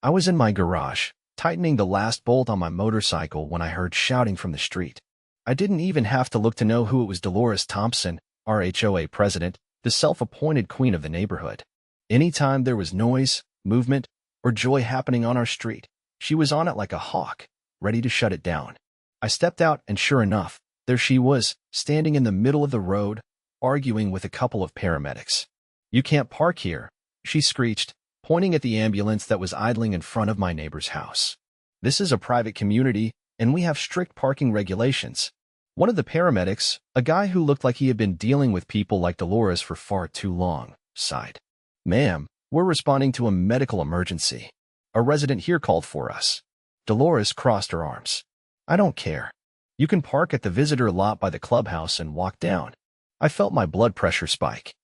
I was in my garage, tightening the last bolt on my motorcycle when I heard shouting from the street. I didn't even have to look to know who it was. Delores Thompson, our HOA president, the self-appointed queen of the neighborhood. Anytime there was noise, movement, or joy happening on our street, she was on it like a hawk, ready to shut it down. I stepped out, and sure enough, there she was, standing in the middle of the road, arguing with a couple of paramedics. "You can't park here," she screeched, pointing at the ambulance that was idling in front of my neighbor's house. "This is a private community, and we have strict parking regulations." One of the paramedics, a guy who looked like he had been dealing with people like Delores for far too long, sighed. "Ma'am, we're responding to a medical emergency. A resident here called for us." Delores crossed her arms. "I don't care. You can park at the visitor lot by the clubhouse and walk down." I felt my blood pressure spike.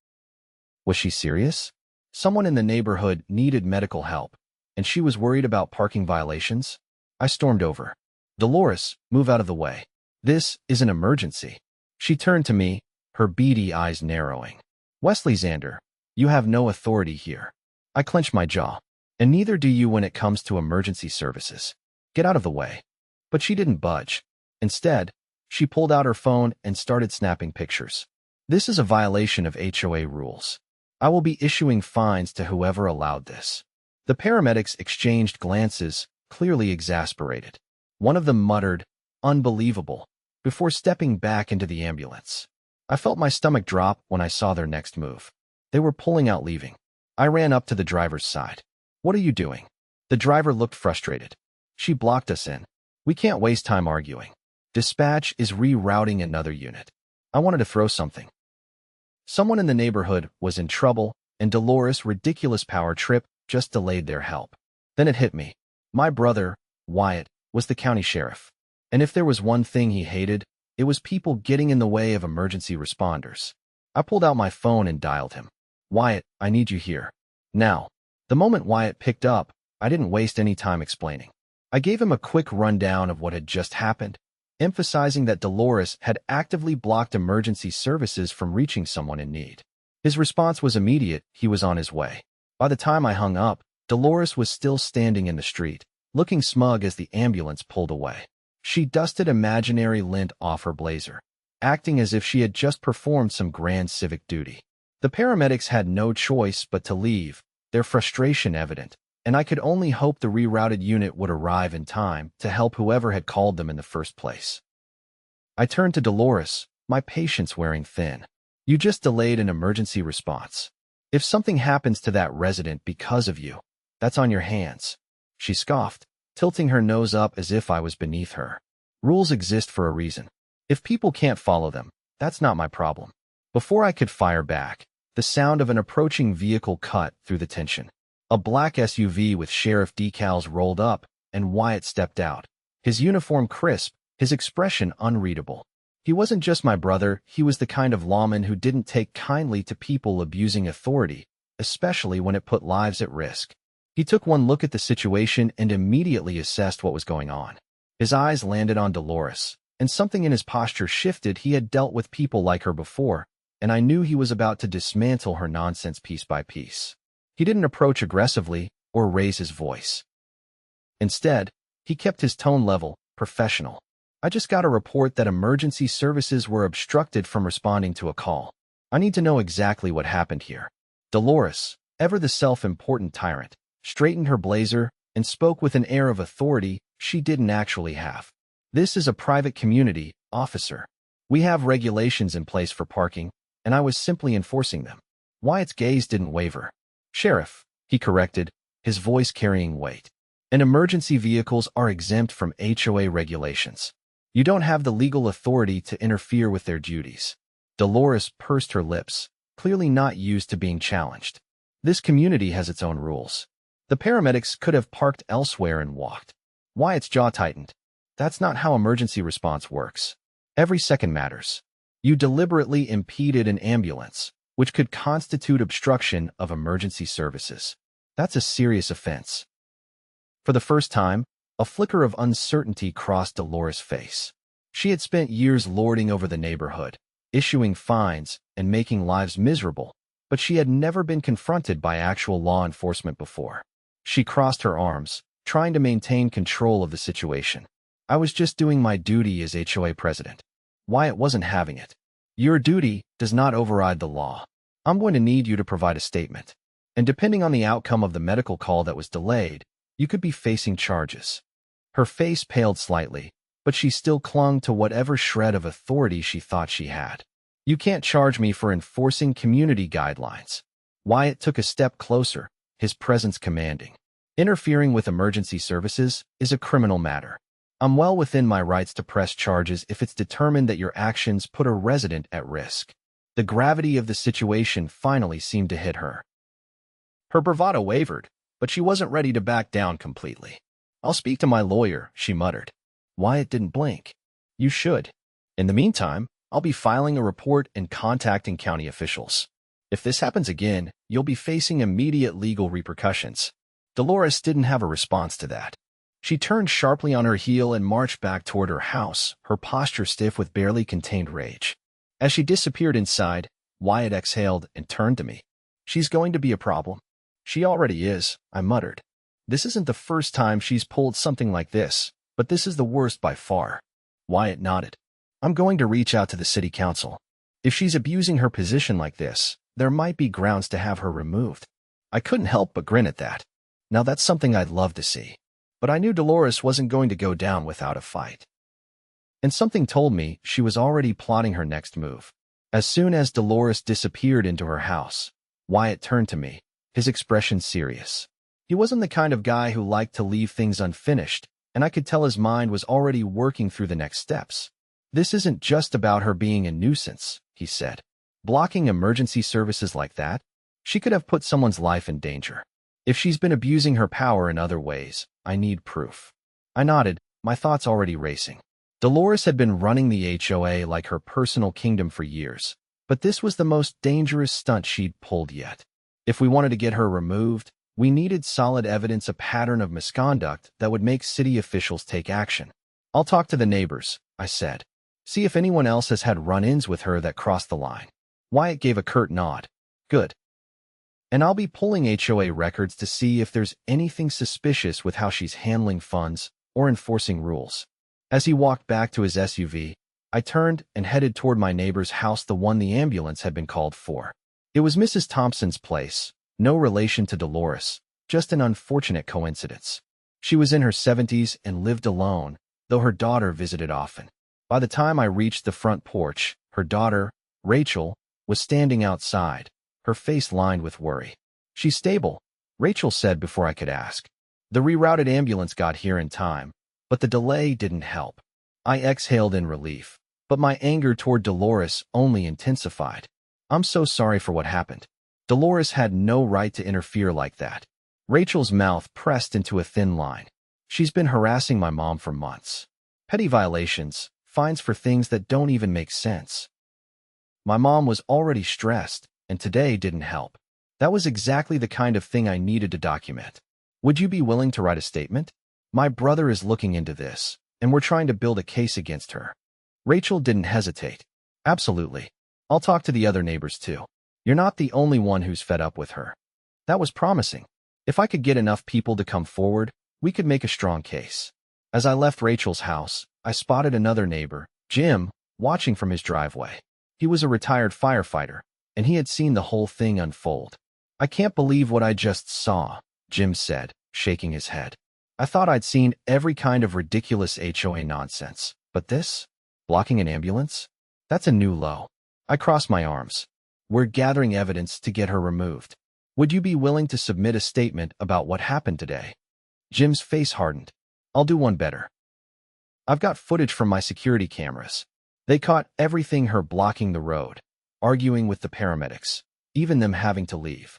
Was she serious? Someone in the neighborhood needed medical help, and she was worried about parking violations? I stormed over. "Delores, move out of the way. This is an emergency." She turned to me, her beady eyes narrowing. "Wesley Xander, you have no authority here." I clenched my jaw. "And neither do you when it comes to emergency services. Get out of the way." But she didn't budge. Instead, she pulled out her phone and started snapping pictures. "This is a violation of HOA rules. I will be issuing fines to whoever allowed this." The paramedics exchanged glances, clearly exasperated. One of them muttered, "Unbelievable," before stepping back into the ambulance. I felt my stomach drop when I saw their next move. They were pulling out, leaving. I ran up to the driver's side. "What are you doing?" The driver looked frustrated. "She blocked us in. We can't waste time arguing. Dispatch is rerouting another unit." I wanted to throw something. Someone in the neighborhood was in trouble, and Delores' ridiculous power trip just delayed their help. Then it hit me. My brother, Wyatt, was the county sheriff. And if there was one thing he hated, it was people getting in the way of emergency responders. I pulled out my phone and dialed him. "Wyatt, I need you here. Now." The moment Wyatt picked up, I didn't waste any time explaining. I gave him a quick rundown of what had just happened, emphasizing that Delores had actively blocked emergency services from reaching someone in need. His response was immediate. He was on his way. By the time I hung up, Delores was still standing in the street, looking smug as the ambulance pulled away. She dusted imaginary lint off her blazer, acting as if she had just performed some grand civic duty. The paramedics had no choice but to leave, their frustration evident, and I could only hope the rerouted unit would arrive in time to help whoever had called them in the first place. I turned to Delores, my patience wearing thin. "You just delayed an emergency response. If something happens to that resident because of you, that's on your hands." She scoffed, tilting her nose up as if I was beneath her. "Rules exist for a reason. If people can't follow them, that's not my problem." Before I could fire back, the sound of an approaching vehicle cut through the tension. A black SUV with sheriff decals rolled up, and Wyatt stepped out. His uniform crisp, his expression unreadable. He wasn't just my brother, he was the kind of lawman who didn't take kindly to people abusing authority, especially when it put lives at risk. He took one look at the situation and immediately assessed what was going on. His eyes landed on Delores, and something in his posture shifted. He had dealt with people like her before, and I knew he was about to dismantle her nonsense piece by piece. He didn't approach aggressively or raise his voice. Instead, he kept his tone level, professional. "I just got a report that emergency services were obstructed from responding to a call. I need to know exactly what happened here." Delores, ever the self-important tyrant, straightened her blazer and spoke with an air of authority she didn't actually have. "This is a private community, officer. We have regulations in place for parking, and I was simply enforcing them." Wyatt's gaze didn't waver. "Sheriff," he corrected, his voice carrying weight. "And emergency vehicles are exempt from HOA regulations. You don't have the legal authority to interfere with their duties." Delores pursed her lips, clearly not used to being challenged. "This community has its own rules. The paramedics could have parked elsewhere and walked." Wyatt's jaw tightened. "That's not how emergency response works. Every second matters. You deliberately impeded an ambulance, which could constitute obstruction of emergency services. That's a serious offense." For the first time, a flicker of uncertainty crossed Delores' face. She had spent years lording over the neighborhood, issuing fines and making lives miserable, but she had never been confronted by actual law enforcement before. She crossed her arms, trying to maintain control of the situation. I was just doing my duty as HOA president. Wyatt wasn't having it. Your duty does not override the law. I'm going to need you to provide a statement. And depending on the outcome of the medical call that was delayed, you could be facing charges. Her face paled slightly, but she still clung to whatever shred of authority she thought she had. You can't charge me for enforcing community guidelines. Wyatt took a step closer, his presence commanding. Interfering with emergency services is a criminal matter. I'm well within my rights to press charges if it's determined that your actions put a resident at risk. The gravity of the situation finally seemed to hit her. Her bravado wavered, but she wasn't ready to back down completely. I'll speak to my lawyer, she muttered. Wyatt didn't blink. You should. In the meantime, I'll be filing a report and contacting county officials. If this happens again, you'll be facing immediate legal repercussions. Delores didn't have a response to that. She turned sharply on her heel and marched back toward her house, her posture stiff with barely contained rage. As she disappeared inside, Wyatt exhaled and turned to me. She's going to be a problem. She already is, I muttered. This isn't the first time she's pulled something like this, but this is the worst by far. Wyatt nodded. I'm going to reach out to the city council. If she's abusing her position like this, there might be grounds to have her removed. I couldn't help but grin at that. Now that's something I'd love to see. But I knew Delores wasn't going to go down without a fight. And something told me she was already plotting her next move. As soon as Delores disappeared into her house, Wyatt turned to me, his expression serious. He wasn't the kind of guy who liked to leave things unfinished, and I could tell his mind was already working through the next steps. This isn't just about her being a nuisance, he said. Blocking emergency services like that, she could have put someone's life in danger. If she's been abusing her power in other ways, I need proof. I nodded, my thoughts already racing. Delores had been running the HOA like her personal kingdom for years, but this was the most dangerous stunt she'd pulled yet. If we wanted to get her removed, we needed solid evidence, a pattern of misconduct that would make city officials take action. I'll talk to the neighbors, I said. See if anyone else has had run-ins with her that crossed the line. Wyatt gave a curt nod. Good. And I'll be pulling HOA records to see if there's anything suspicious with how she's handling funds or enforcing rules. As he walked back to his SUV, I turned and headed toward my neighbor's house, the one the ambulance had been called for. It was Mrs. Thompson's place, no relation to Delores, just an unfortunate coincidence. She was in her 70s and lived alone, though her daughter visited often. By the time I reached the front porch, her daughter, Rachel, was standing outside, her face lined with worry. She's stable, Rachel said before I could ask. The rerouted ambulance got here in time, but the delay didn't help. I exhaled in relief, but my anger toward Delores only intensified. I'm so sorry for what happened. Delores had no right to interfere like that. Rachel's mouth pressed into a thin line. She's been harassing my mom for months. Petty violations, fines for things that don't even make sense. My mom was already stressed, and today didn't help. That was exactly the kind of thing I needed to document. Would you be willing to write a statement? My brother is looking into this, and we're trying to build a case against her. Rachel didn't hesitate. Absolutely. I'll talk to the other neighbors too. You're not the only one who's fed up with her. That was promising. If I could get enough people to come forward, we could make a strong case. As I left Rachel's house, I spotted another neighbor, Jim, watching from his driveway. He was a retired firefighter, and he had seen the whole thing unfold. I can't believe what I just saw, Jim said, shaking his head. I thought I'd seen every kind of ridiculous HOA nonsense, but this? Blocking an ambulance? That's a new low. I crossed my arms. We're gathering evidence to get her removed. Would you be willing to submit a statement about what happened today? Jim's face hardened. I'll do one better. I've got footage from my security cameras. They caught everything, her blocking the road, arguing with the paramedics, even them having to leave.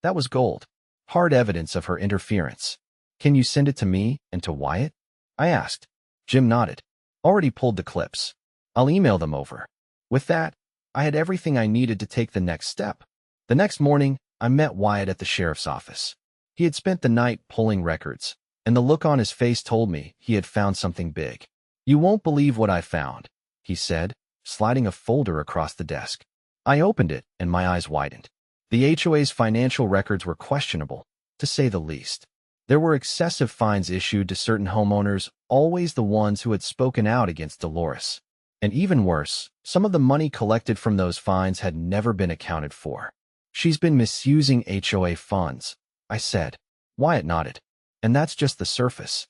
That was gold. Hard evidence of her interference. Can you send it to me and to Wyatt? I asked. Jim nodded. Already pulled the clips. I'll email them over. With that, I had everything I needed to take the next step. The next morning, I met Wyatt at the sheriff's office. He had spent the night pulling records, and the look on his face told me he had found something big. You won't believe what I found, he said, sliding a folder across the desk. I opened it, and my eyes widened. The HOA's financial records were questionable, to say the least. There were excessive fines issued to certain homeowners, always the ones who had spoken out against Delores. And even worse, some of the money collected from those fines had never been accounted for. She's been misusing HOA funds, I said. Wyatt nodded. And that's just the surface.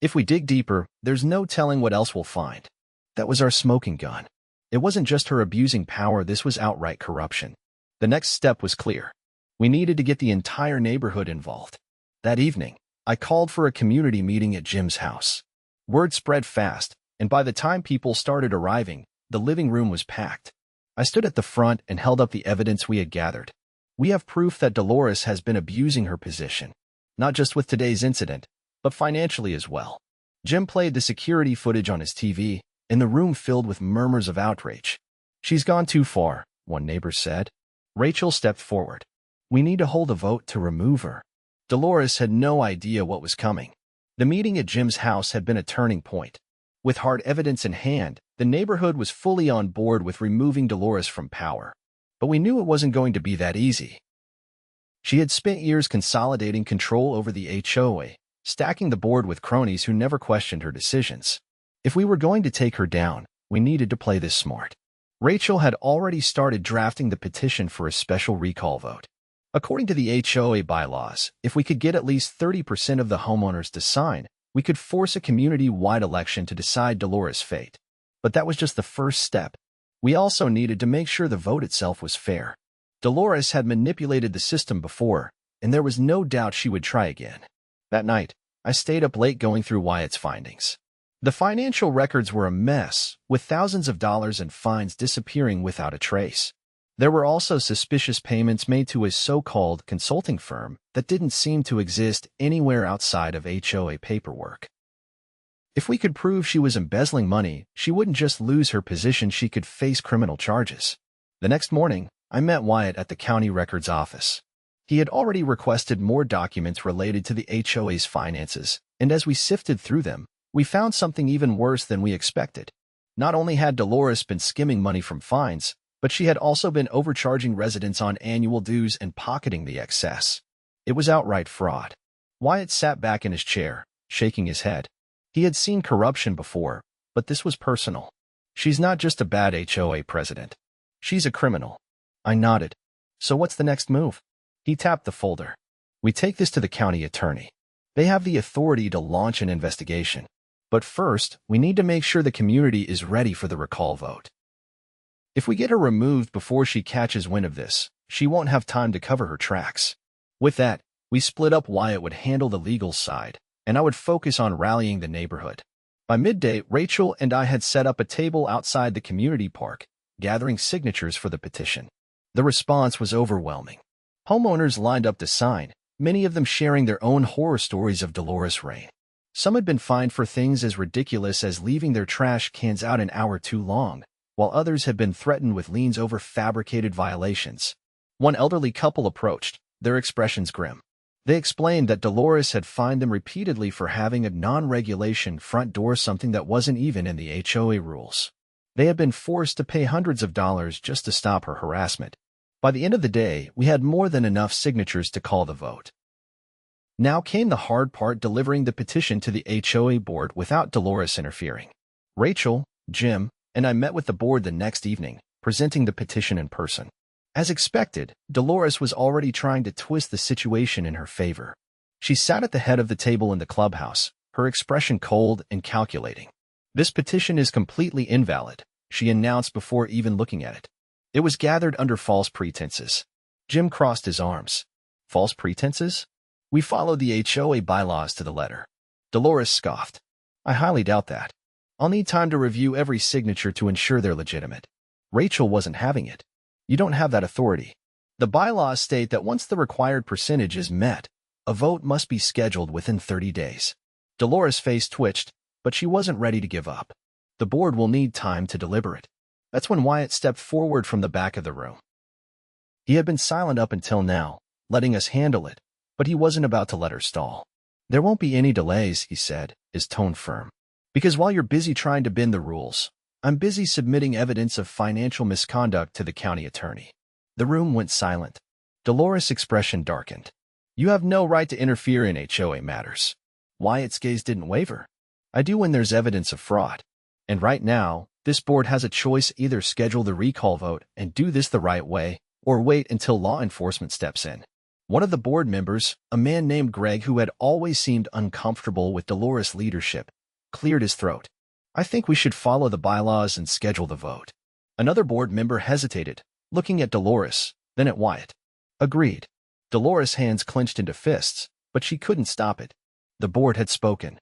If we dig deeper, there's no telling what else we'll find. That was our smoking gun. It wasn't just her abusing power, this was outright corruption. The next step was clear. We needed to get the entire neighborhood involved. That evening, I called for a community meeting at Jim's house. Word spread fast, and by the time people started arriving, the living room was packed. I stood at the front and held up the evidence we had gathered. We have proof that Delores has been abusing her position, not just with today's incident, but financially as well. Jim played the security footage on his TV, and the room filled with murmurs of outrage. She's gone too far, one neighbor said. Rachel stepped forward. We need to hold a vote to remove her. Delores had no idea what was coming. The meeting at Jim's house had been a turning point. With hard evidence in hand, the neighborhood was fully on board with removing Delores from power. But we knew it wasn't going to be that easy. She had spent years consolidating control over the HOA, stacking the board with cronies who never questioned her decisions. If we were going to take her down, we needed to play this smart. Rachel had already started drafting the petition for a special recall vote. According to the HOA bylaws, if we could get at least 30% of the homeowners to sign, we could force a community-wide election to decide Delores' fate. But that was just the first step. We also needed to make sure the vote itself was fair. Delores had manipulated the system before, and there was no doubt she would try again. That night, I stayed up late going through Wyatt's findings. The financial records were a mess, with thousands of dollars in fines disappearing without a trace. There were also suspicious payments made to his so-called consulting firm that didn't seem to exist anywhere outside of HOA paperwork. If we could prove she was embezzling money, she wouldn't just lose her position, she could face criminal charges. The next morning, I met Wyatt at the county records office. He had already requested more documents related to the HOA's finances, and as we sifted through them, we found something even worse than we expected. Not only had Delores been skimming money from fines, but she had also been overcharging residents on annual dues and pocketing the excess. It was outright fraud. Wyatt sat back in his chair, shaking his head. He had seen corruption before, but this was personal. She's not just a bad HOA president. She's a criminal. I nodded. So what's the next move? He tapped the folder. We take this to the county attorney. They have the authority to launch an investigation. But first, we need to make sure the community is ready for the recall vote. If we get her removed before she catches wind of this, she won't have time to cover her tracks. With that, we split up. Wyatt would handle the legal side, and I would focus on rallying the neighborhood. By midday, Rachel and I had set up a table outside the community park, gathering signatures for the petition. The response was overwhelming. Homeowners lined up to sign, many of them sharing their own horror stories of Delores' reign. Some had been fined for things as ridiculous as leaving their trash cans out an hour too long, while others had been threatened with liens over fabricated violations. One elderly couple approached, their expressions grim. They explained that Delores had fined them repeatedly for having a non-regulation front door, something that wasn't even in the HOA rules. They had been forced to pay hundreds of dollars just to stop her harassment. By the end of the day, we had more than enough signatures to call the vote. Now came the hard part, delivering the petition to the HOA board without Delores interfering. Rachel, Jim, and I met with the board the next evening, presenting the petition in person. As expected, Delores was already trying to twist the situation in her favor. She sat at the head of the table in the clubhouse, her expression cold and calculating. This petition is completely invalid, she announced before even looking at it. It was gathered under false pretenses. Jim crossed his arms. False pretenses? We followed the HOA bylaws to the letter. Delores scoffed. I highly doubt that. I'll need time to review every signature to ensure they're legitimate. Rachel wasn't having it. You don't have that authority. The bylaws state that once the required percentage is met, a vote must be scheduled within 30 days. Delores' face twitched, but she wasn't ready to give up. The board will need time to deliberate. That's when Wyatt stepped forward from the back of the room. He had been silent up until now, letting us handle it, but he wasn't about to let her stall. There won't be any delays, he said, his tone firm. Because while you're busy trying to bend the rules, I'm busy submitting evidence of financial misconduct to the county attorney. The room went silent. Delores' expression darkened. You have no right to interfere in HOA matters. Wyatt's gaze didn't waver. I do when there's evidence of fraud. And right now, this board has a choice: either schedule the recall vote and do this the right way, or wait until law enforcement steps in. One of the board members, a man named Greg who had always seemed uncomfortable with Delores' leadership, cleared his throat. I think we should follow the bylaws and schedule the vote. Another board member hesitated, looking at Delores, then at Wyatt. Agreed. Delores' hands clenched into fists, but she couldn't stop it. The board had spoken.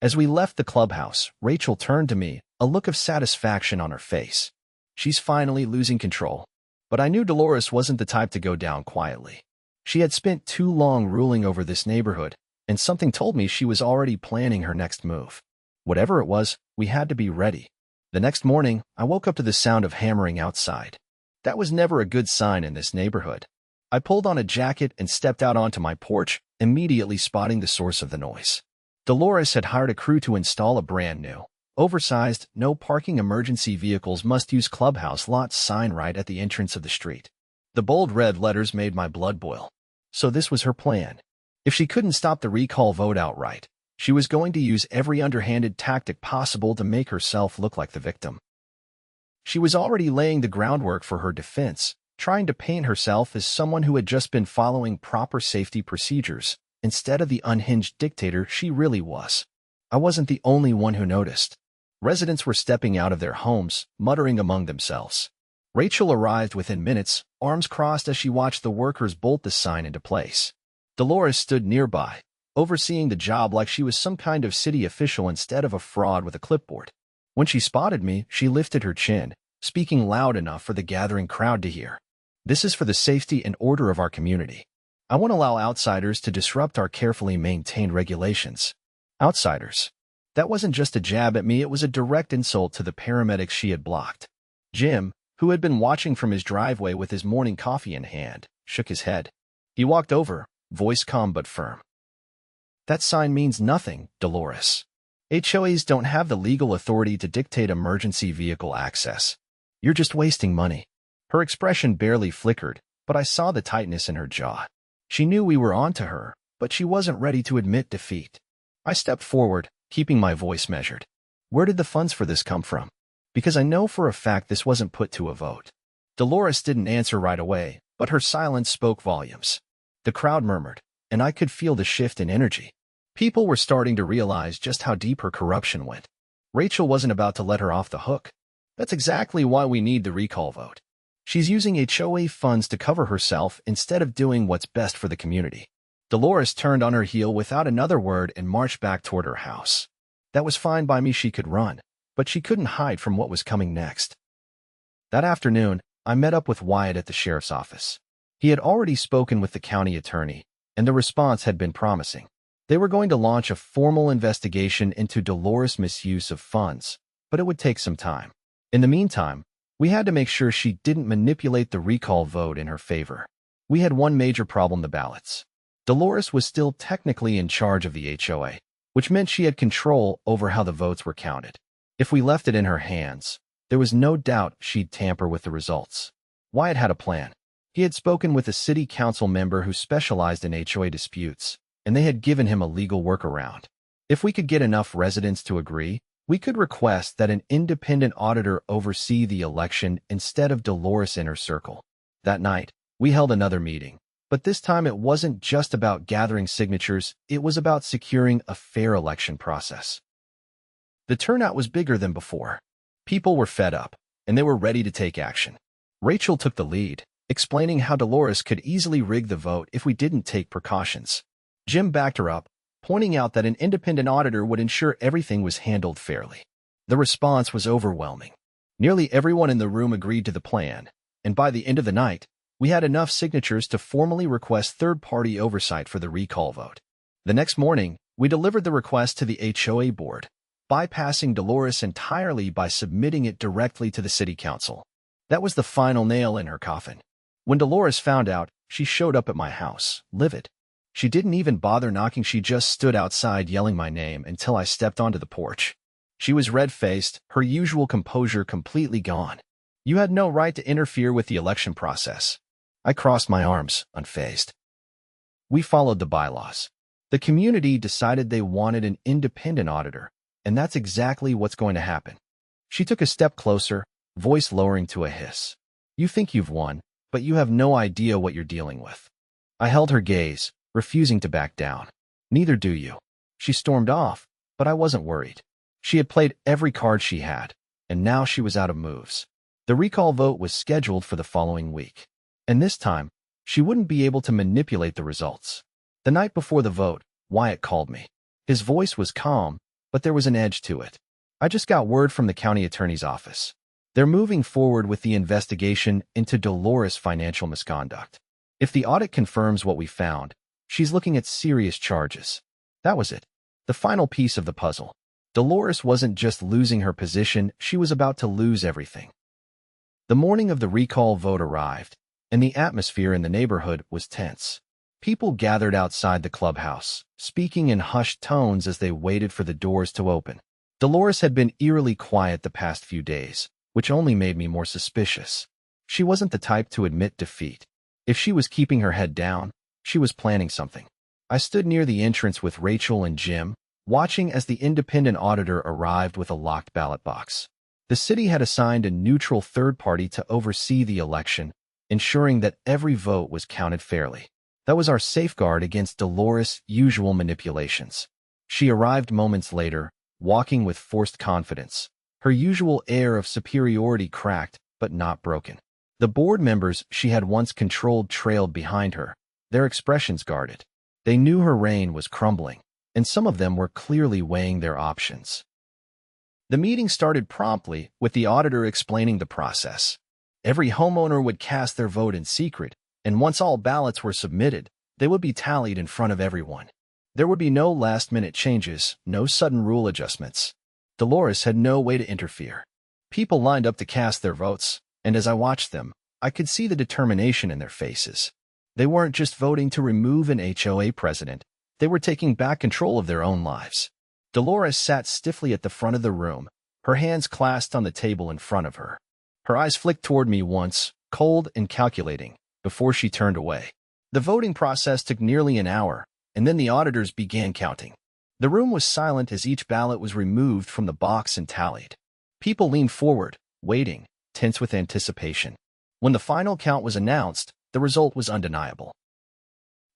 As we left the clubhouse, Rachel turned to me, a look of satisfaction on her face. She's finally losing control. But I knew Delores wasn't the type to go down quietly. She had spent too long ruling over this neighborhood, and something told me she was already planning her next move. Whatever it was, we had to be ready. The next morning, I woke up to the sound of hammering outside. That was never a good sign in this neighborhood. I pulled on a jacket and stepped out onto my porch, immediately spotting the source of the noise. Delores had hired a crew to install a brand new, oversized, no parking emergency vehicles must use clubhouse lots sign right at the entrance of the street. The bold red letters made my blood boil. So this was her plan. If she couldn't stop the recall vote outright, she was going to use every underhanded tactic possible to make herself look like the victim. She was already laying the groundwork for her defense, trying to paint herself as someone who had just been following proper safety procedures, instead of the unhinged dictator she really was. I wasn't the only one who noticed. Residents were stepping out of their homes, muttering among themselves. Rachel arrived within minutes, arms crossed as she watched the workers bolt the sign into place. Delores stood nearby, overseeing the job like she was some kind of city official instead of a fraud with a clipboard. When she spotted me, she lifted her chin, speaking loud enough for the gathering crowd to hear. This is for the safety and order of our community. I won't allow outsiders to disrupt our carefully maintained regulations. Outsiders. That wasn't just a jab at me, it was a direct insult to the paramedics she had blocked. Jim, who had been watching from his driveway with his morning coffee in hand, shook his head. He walked over, voice calm but firm. That sign means nothing, Delores. HOAs don't have the legal authority to dictate emergency vehicle access. You're just wasting money. Her expression barely flickered, but I saw the tightness in her jaw. She knew we were on to her, but she wasn't ready to admit defeat. I stepped forward, keeping my voice measured. Where did the funds for this come from? Because I know for a fact this wasn't put to a vote. Delores didn't answer right away, but her silence spoke volumes. The crowd murmured, and I could feel the shift in energy. People were starting to realize just how deep her corruption went. Rachel wasn't about to let her off the hook. That's exactly why we need the recall vote. She's using HOA funds to cover herself instead of doing what's best for the community. Delores turned on her heel without another word and marched back toward her house. That was fine by me, she could run, but she couldn't hide from what was coming next. That afternoon, I met up with Wyatt at the sheriff's office. He had already spoken with the county attorney, and the response had been promising. They were going to launch a formal investigation into Delores' misuse of funds, but it would take some time. In the meantime, we had to make sure she didn't manipulate the recall vote in her favor. We had one major problem: the ballots. Delores was still technically in charge of the HOA, which meant she had control over how the votes were counted. If we left it in her hands, there was no doubt she'd tamper with the results. Wyatt had a plan. He had spoken with a city council member who specialized in HOA disputes, and they had given him a legal workaround. If we could get enough residents to agree, we could request that an independent auditor oversee the election instead of Delores' inner circle. That night, we held another meeting, but this time it wasn't just about gathering signatures, it was about securing a fair election process. The turnout was bigger than before. People were fed up, and they were ready to take action. Rachel took the lead, explaining how Delores could easily rig the vote if we didn't take precautions. Jim backed her up, pointing out that an independent auditor would ensure everything was handled fairly. The response was overwhelming. Nearly everyone in the room agreed to the plan, and by the end of the night, we had enough signatures to formally request third-party oversight for the recall vote. The next morning, we delivered the request to the HOA board, bypassing Delores entirely by submitting it directly to the city council. That was the final nail in her coffin. When Delores found out, she showed up at my house, livid. She didn't even bother knocking, she just stood outside yelling my name until I stepped onto the porch. She was red-faced, her usual composure completely gone. You had no right to interfere with the election process. I crossed my arms, unfazed. We followed the bylaws. The community decided they wanted an independent auditor, and that's exactly what's going to happen. She took a step closer, voice lowering to a hiss. You think you've won, but you have no idea what you're dealing with. I held her gaze, refusing to back down. Neither do you. She stormed off, but I wasn't worried. She had played every card she had, and now she was out of moves. The recall vote was scheduled for the following week, and this time, she wouldn't be able to manipulate the results. The night before the vote, Wyatt called me. His voice was calm, but there was an edge to it. I just got word from the county attorney's office. They're moving forward with the investigation into Delores' financial misconduct. If the audit confirms what we found, she's looking at serious charges. That was it. The final piece of the puzzle. Delores wasn't just losing her position, she was about to lose everything. The morning of the recall vote arrived, and the atmosphere in the neighborhood was tense. People gathered outside the clubhouse, speaking in hushed tones as they waited for the doors to open. Delores had been eerily quiet the past few days, which only made me more suspicious. She wasn't the type to admit defeat. If she was keeping her head down, she was planning something. I stood near the entrance with Rachel and Jim, watching as the independent auditor arrived with a locked ballot box. The city had assigned a neutral third party to oversee the election, ensuring that every vote was counted fairly. That was our safeguard against Delores' usual manipulations. She arrived moments later, walking with forced confidence. Her usual air of superiority cracked, but not broken. The board members she had once controlled trailed behind her, their expressions guarded. They knew her reign was crumbling, and some of them were clearly weighing their options. The meeting started promptly, with the auditor explaining the process. Every homeowner would cast their vote in secret, and once all ballots were submitted, they would be tallied in front of everyone. There would be no last-minute changes, no sudden rule adjustments. Delores had no way to interfere. People lined up to cast their votes, and as I watched them, I could see the determination in their faces. They weren't just voting to remove an HOA president, they were taking back control of their own lives. Delores sat stiffly at the front of the room, her hands clasped on the table in front of her. Her eyes flicked toward me once, cold and calculating, before she turned away. The voting process took nearly an hour, and then the auditors began counting. The room was silent as each ballot was removed from the box and tallied. People leaned forward, waiting, tense with anticipation. When the final count was announced, the result was undeniable.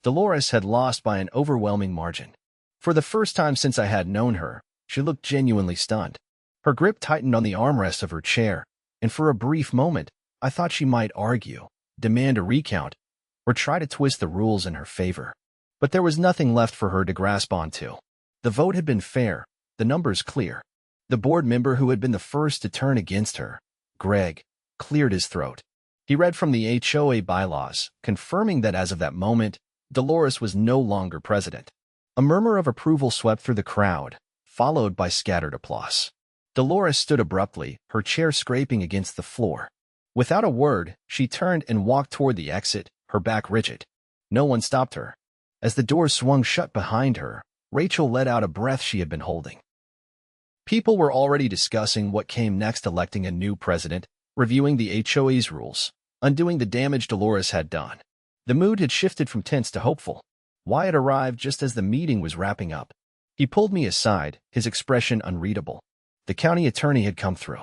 Delores had lost by an overwhelming margin. For the first time since I had known her, she looked genuinely stunned. Her grip tightened on the armrest of her chair, and for a brief moment, I thought she might argue, demand a recount, or try to twist the rules in her favor. But there was nothing left for her to grasp onto. The vote had been fair, the numbers clear. The board member who had been the first to turn against her, Greg, cleared his throat. He read from the HOA bylaws, confirming that as of that moment, Delores was no longer president. A murmur of approval swept through the crowd, followed by scattered applause. Delores stood abruptly, her chair scraping against the floor. Without a word, she turned and walked toward the exit, her back rigid. No one stopped her. As the door swung shut behind her, Rachel let out a breath she had been holding. People were already discussing what came next, electing a new president, reviewing the HOA's rules, undoing the damage Delores had done. The mood had shifted from tense to hopeful. Wyatt arrived just as the meeting was wrapping up. He pulled me aside, his expression unreadable. The county attorney had come through.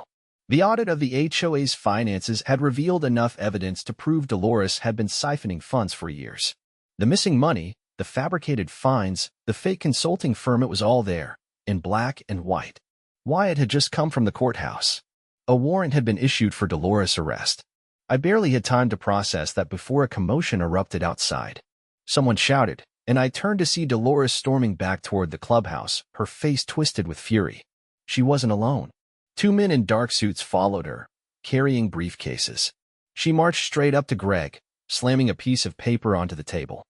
The audit of the HOA's finances had revealed enough evidence to prove Delores had been siphoning funds for years. The missing money, the fabricated fines, the fake consulting firm, it was all there, in black and white. Wyatt had just come from the courthouse. A warrant had been issued for Delores' arrest. I barely had time to process that before a commotion erupted outside. Someone shouted, and I turned to see Delores storming back toward the clubhouse, her face twisted with fury. She wasn't alone. 2 men in dark suits followed her, carrying briefcases. She marched straight up to Greg, slamming a piece of paper onto the table.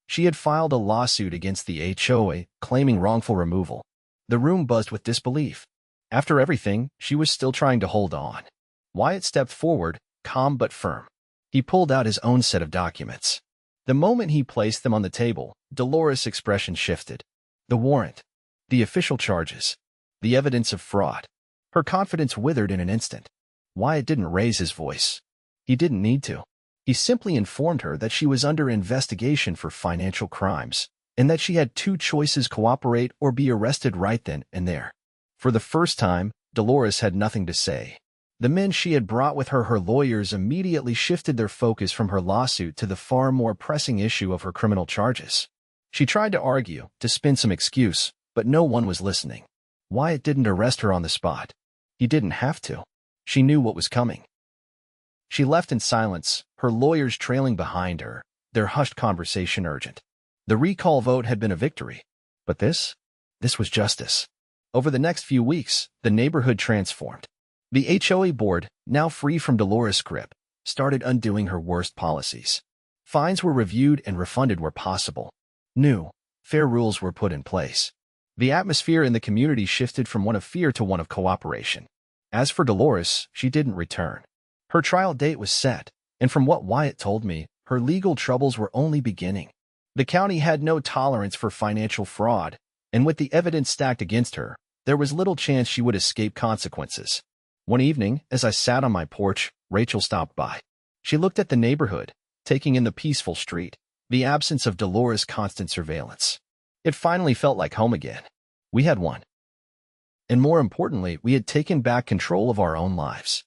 She had filed a lawsuit against the HOA, claiming wrongful removal. The room buzzed with disbelief. After everything, she was still trying to hold on. Wyatt stepped forward, calm but firm. He pulled out his own set of documents. The moment he placed them on the table, Delores' expression shifted. The warrant, the official charges, the evidence of fraud. Her confidence withered in an instant. Wyatt didn't raise his voice. He didn't need to. He simply informed her that she was under investigation for financial crimes, and that she had two choices: cooperate or be arrested right then and there. For the first time, Delores had nothing to say. The men she had brought with her, her lawyers, immediately shifted their focus from her lawsuit to the far more pressing issue of her criminal charges. She tried to argue, to spin some excuse, but no one was listening. Wyatt didn't arrest her on the spot. He didn't have to. She knew what was coming. She left in silence, her lawyers trailing behind her, their hushed conversation urgent. The recall vote had been a victory. But this was justice. Over the next few weeks, the neighborhood transformed. The HOA board, now free from Delores' grip, started undoing her worst policies. Fines were reviewed and refunded where possible. New, fair rules were put in place. The atmosphere in the community shifted from one of fear to one of cooperation. As for Delores, she didn't return. Her trial date was set, and from what Wyatt told me, her legal troubles were only beginning. The county had no tolerance for financial fraud, and with the evidence stacked against her, there was little chance she would escape consequences. One evening, as I sat on my porch, Rachel stopped by. She looked at the neighborhood, taking in the peaceful street, the absence of Delores' constant surveillance. It finally felt like home again. We had won. And more importantly, we had taken back control of our own lives.